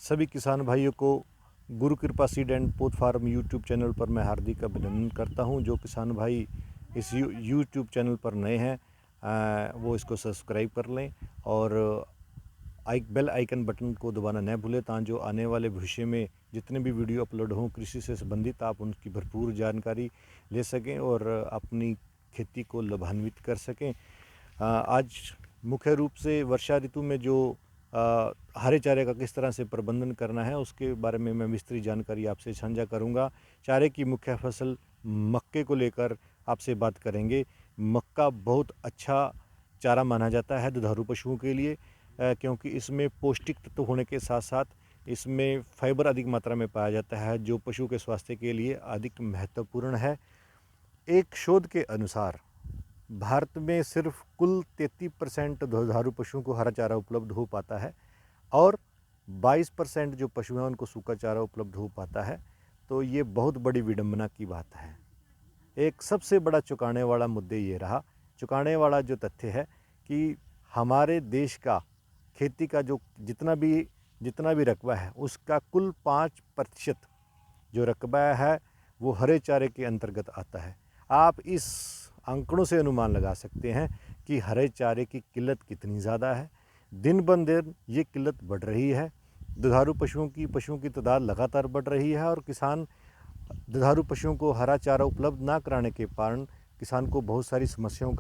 सभी किसान भाइयों को गुरु कृपा सीड एंड पोथ फार्म यूट्यूब चैनल पर मैं हार्दिक अभिनंदन करता हूं। जो किसान भाई इस यूट्यूब चैनल पर नए हैं वो इसको सब्सक्राइब कर लें और बेल आइकन बटन को दबाना न भूलें, ताकि जो आने वाले भविष्य में जितने भी वीडियो अपलोड हों कृषि से संबंधित आप उनकी भरपूर जानकारी ले सकें और अपनी खेती को लाभान्वित कर सकें। आज मुख्य रूप से वर्षा ऋतु में जो हरे चारे का किस तरह से प्रबंधन करना है उसके बारे में मैं विस्तृत जानकारी आपसे साझा करूंगा। चारे की मुख्य फसल मक्के को लेकर आपसे बात करेंगे। मक्का बहुत अच्छा चारा माना जाता है दुधारू पशुओं के लिए, क्योंकि इसमें पौष्टिक तत्व होने के साथ साथ इसमें फाइबर अधिक मात्रा में पाया जाता है, जो पशु के स्वास्थ्य के लिए अधिक महत्वपूर्ण है। एक शोध के अनुसार भारत में सिर्फ कुल 33% दुधारू पशुओं को हरा चारा उपलब्ध हो पाता है और 22% जो पशु हैं उनको सूखा चारा उपलब्ध हो पाता है। तो ये बहुत बड़ी विडंबना की बात है। एक सबसे बड़ा चौंकाने वाला मुद्दे ये रहा, चौंकाने वाला जो तथ्य है कि हमारे देश का खेती का जो जितना भी रकबा है उसका कुल 5% जो रकबा है वो हरे चारे के अंतर्गत आता है। आप इस आंकड़ों से अनुमान लगा सकते हैं कि हरे चारे की किल्लत कितनी ज़्यादा है। दिन ब दिन ये किल्लत बढ़ रही है। दुधारू पशुओं की तादाद लगातार बढ़ रही है और किसान दुधारू पशुओं को हरा चारा उपलब्ध ना कराने के कारण किसान को बहुत सारी समस्याओं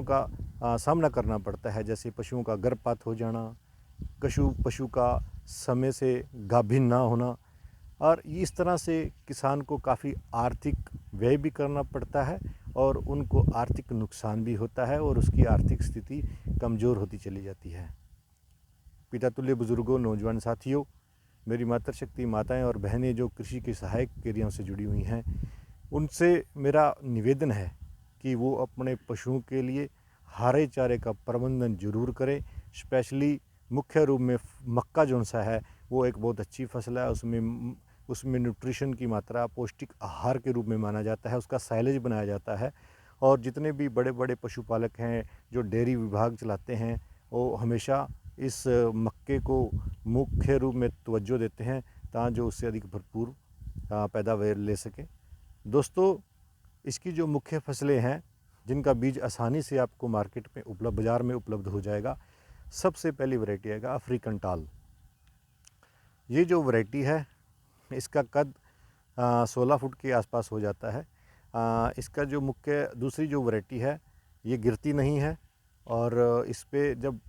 का सामना करना पड़ता है, जैसे पशुओं का गर्भपात हो जाना, पशु का समय से गाभिन ना होना, और इस तरह से किसान को काफ़ी आर्थिक व्यय भी करना पड़ता है और उनको आर्थिक नुकसान भी होता है और उसकी आर्थिक स्थिति कमज़ोर होती चली जाती है। पिता तुल्य बुजुर्गों, नौजवान साथियों, मेरी मातृशक्ति माताएं और बहनें जो कृषि के सहायक क्रियाओं से जुड़ी हुई हैं, उनसे मेरा निवेदन है कि वो अपने पशुओं के लिए हरे चारे का प्रबंधन जरूर करें। स्पेशली मुख्य रूप में मक्का जो सा है वो एक बहुत अच्छी फसल है। उसमें न्यूट्रिशन की मात्रा पौष्टिक आहार के रूप में माना जाता है, उसका साइलेज बनाया जाता है। और जितने भी बड़े बड़े पशुपालक हैं जो डेयरी विभाग चलाते हैं वो हमेशा इस मक्के को मुख्य रूप में तवज्जो देते हैं ताकि जो उससे अधिक भरपूर पैदावार ले सकें। दोस्तों, इसकी जो मुख्य फसलें हैं जिनका बीज आसानी से आपको मार्केट में बाज़ार में उपलब्ध हो जाएगा, सबसे पहली वैरायटी आएगा अफ्रीकन टाल। ये जो वैरायटी है इसका कद 16 फुट के आसपास हो जाता है। इसका जो मुख्य दूसरी जो वैरायटी है ये गिरती नहीं है और इस पे जब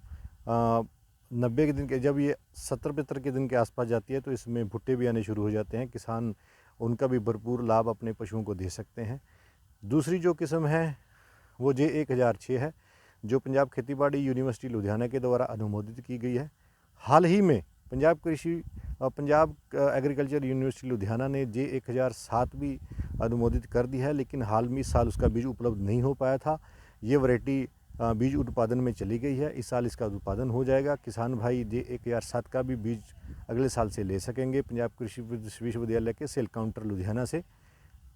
90 के दिन के जब ये 70-75 के दिन के आसपास जाती है तो इसमें भुट्टे भी आने शुरू हो जाते हैं। किसान उनका भी भरपूर लाभ अपने पशुओं को दे सकते हैं। दूसरी जो किस्म है वो J1006 है, जो पंजाब खेतीबाड़ी यूनिवर्सिटी लुधियाना के द्वारा अनुमोदित की गई है। हाल ही में पंजाब एग्रीकल्चर यूनिवर्सिटी लुधियाना ने J1007 भी अनुमोदित कर दी है, लेकिन हाल में इस साल उसका बीज उपलब्ध नहीं हो पाया था। ये वैरायटी बीज उत्पादन में चली गई है, इस साल इसका उत्पादन हो जाएगा। किसान भाई J1007 का भी बीज अगले साल से ले सकेंगे पंजाब कृषि विश्वविद्यालय के सेल काउंटर लुधियाना से।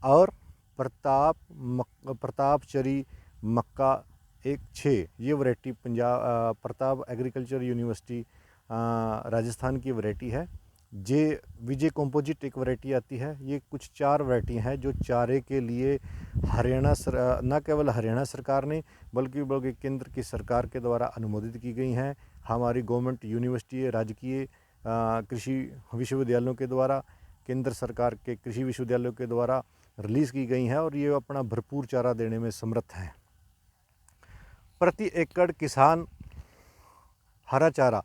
और प्रतापचरी मक्का 16 ये variety Pratap agriculture university Rajasthan की वैरायटी है। विजय कंपोजिट एक वैरायटी आती है। ये कुछ 4 वैरायटी हैं जो चारे के लिए न केवल हरियाणा सरकार ने बल्कि केंद्र की सरकार के द्वारा अनुमोदित की गई हैं। हमारी गवर्नमेंट यूनिवर्सिटी राजकीय कृषि विश्वविद्यालयों के द्वारा, केंद्र सरकार के कृषि विश्वविद्यालयों के द्वारा रिलीज़ की गई हैं और ये अपना भरपूर चारा देने में समर्थ हैं। प्रति एकड़ किसान हरा चारा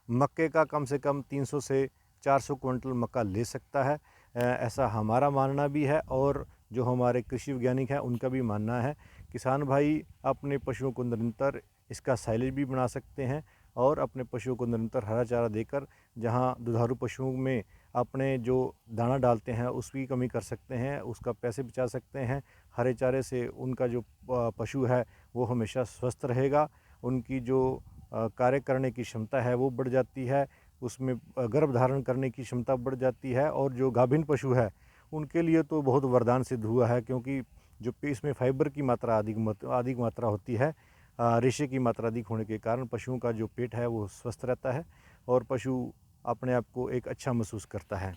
मक्के का कम से कम 300 से 400 क्विंटल मक्का ले सकता है, ऐसा हमारा मानना भी है और जो हमारे कृषि वैज्ञानिक हैं उनका भी मानना है। किसान भाई अपने पशुओं को निरंतर इसका साइलेज भी बना सकते हैं और अपने पशुओं को निरंतर हरा चारा देकर जहां दुधारू पशुओं में अपने जो दाना डालते हैं उसकी कमी कर सकते हैं, उसका पैसे बचा सकते हैं। हरे चारे से उनका जो पशु है वो हमेशा स्वस्थ रहेगा, उनकी जो कार्य करने की क्षमता है वो बढ़ जाती है, उसमें गर्भ धारण करने की क्षमता बढ़ जाती है। और जो गाभिन पशु है उनके लिए तो बहुत वरदान सिद्ध हुआ है, क्योंकि जो इसमें फाइबर की मात्रा अधिक मात्रा होती है, रेशे की मात्रा अधिक होने के कारण पशुओं का जो पेट है वो स्वस्थ रहता है और पशु अपने आप को एक अच्छा महसूस करता है।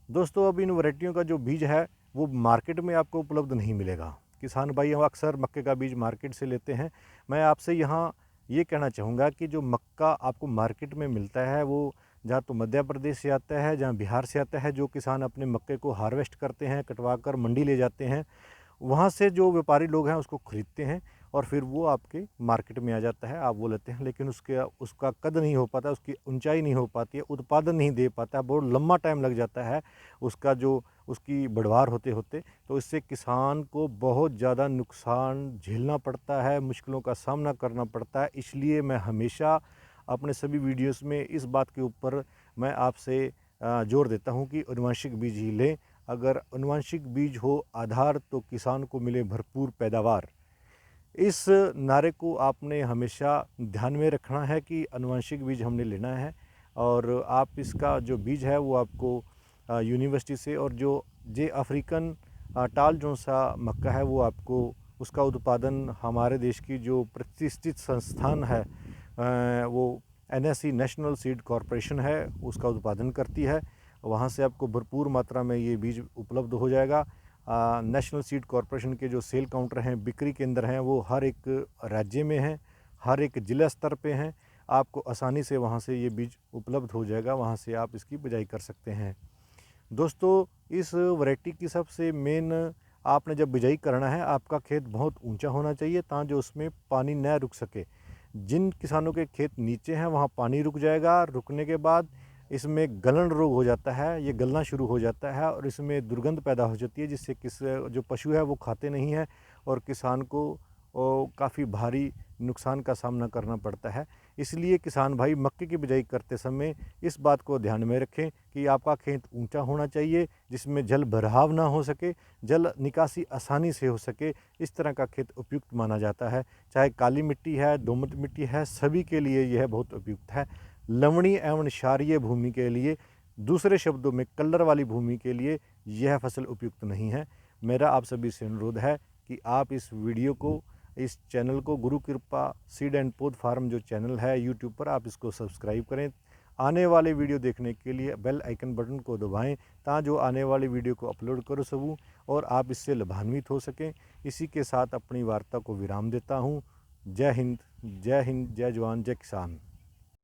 दोस्तों, अब इन वैरायटियों का जो बीज है वो मार्केट में आपको उपलब्ध नहीं मिलेगा। किसान भाई हम अक्सर मक्के का बीज मार्केट से लेते हैं। मैं आपसे यहाँ ये कहना चाहूँगा कि जो मक्का आपको मार्केट में मिलता है वो जहाँ तो मध्य प्रदेश से आता है, जहाँ बिहार से आता है। जो किसान अपने मक्के को हार्वेस्ट करते हैं, कटवा कर मंडी ले जाते हैं, वहाँ से जो व्यापारी लोग हैं उसको ख़रीदते हैं और फिर वो आपके मार्केट में आ जाता है, आप वो लेते हैं। लेकिन उसका कद नहीं हो पाता, उसकी ऊंचाई नहीं हो पाती है, उत्पादन नहीं दे पाता, बहुत लंबा टाइम लग जाता है उसका जो उसकी बढ़वार होते होते। तो इससे किसान को बहुत ज़्यादा नुकसान झेलना पड़ता है, मुश्किलों का सामना करना पड़ता है। इसलिए मैं हमेशा अपने सभी वीडियोस में इस बात के ऊपर मैं आपसे जोर देता हूँ कि आनुवंशिक बीज ही लें। अगर आनुवंशिक बीज हो आधार तो किसान को मिले भरपूर पैदावार। इस नारे को आपने हमेशा ध्यान में रखना है कि आनुवंशिक बीज हमने लेना है और आप इसका जो बीज है वो आपको यूनिवर्सिटी से, और जो जे अफ्रीकन टाल जो सा मक्का है वो आपको उसका उत्पादन हमारे देश की जो प्रतिष्ठित संस्थान है वो NSC नेशनल सीड कॉरपोरेशन है, उसका उत्पादन करती है। वहाँ से आपको भरपूर मात्रा में ये बीज उपलब्ध हो जाएगा। नेशनल सीड कॉरपोरेशन के जो सेल काउंटर हैं, बिक्री केंद्र हैं, वो हर एक राज्य में हैं, हर एक ज़िला स्तर पे हैं। आपको आसानी से वहाँ से ये बीज उपलब्ध हो जाएगा, वहाँ से आप इसकी बिजाई कर सकते हैं। दोस्तों, इस वैरायटी की सबसे मेन, आपने जब बिजाई करना है आपका खेत बहुत ऊंचा होना चाहिए ताकि उसमें पानी न रुक सके। जिन किसानों के खेत नीचे हैं वहाँ पानी रुक जाएगा, रुकने के बाद इसमें गलन रोग हो जाता है, ये गलना शुरू हो जाता है और इसमें दुर्गंध पैदा हो जाती है, जिससे जो पशु है वो खाते नहीं हैं और किसान को काफ़ी भारी नुकसान का सामना करना पड़ता है। इसलिए किसान भाई मक्के की बिजाई करते समय इस बात को ध्यान में रखें कि आपका खेत ऊंचा होना चाहिए, जिसमें जल भराव ना हो सके, जल निकासी आसानी से हो सके। इस तरह का खेत उपयुक्त माना जाता है। चाहे काली मिट्टी है, दोमट मिट्टी है, सभी के लिए यह बहुत उपयुक्त है। लवणीय एवं क्षारीय भूमि के लिए, दूसरे शब्दों में कलर वाली भूमि के लिए यह फसल उपयुक्त नहीं है। मेरा आप सभी से अनुरोध है कि आप इस वीडियो को, इस चैनल को, गुरु कृपा सीड एंड पौध फार्म जो चैनल है यूट्यूब पर, आप इसको सब्सक्राइब करें। आने वाले वीडियो देखने के लिए बेल आइकन बटन को दबाएं ताकि जो आने वाली वीडियो को अपलोड कर सकूं और आप इससे लाभान्वित हो सकें। इसी के साथ अपनी वार्ता को विराम देता हूं। जय हिंद, जय हिंद, जय जवान, जय किसान।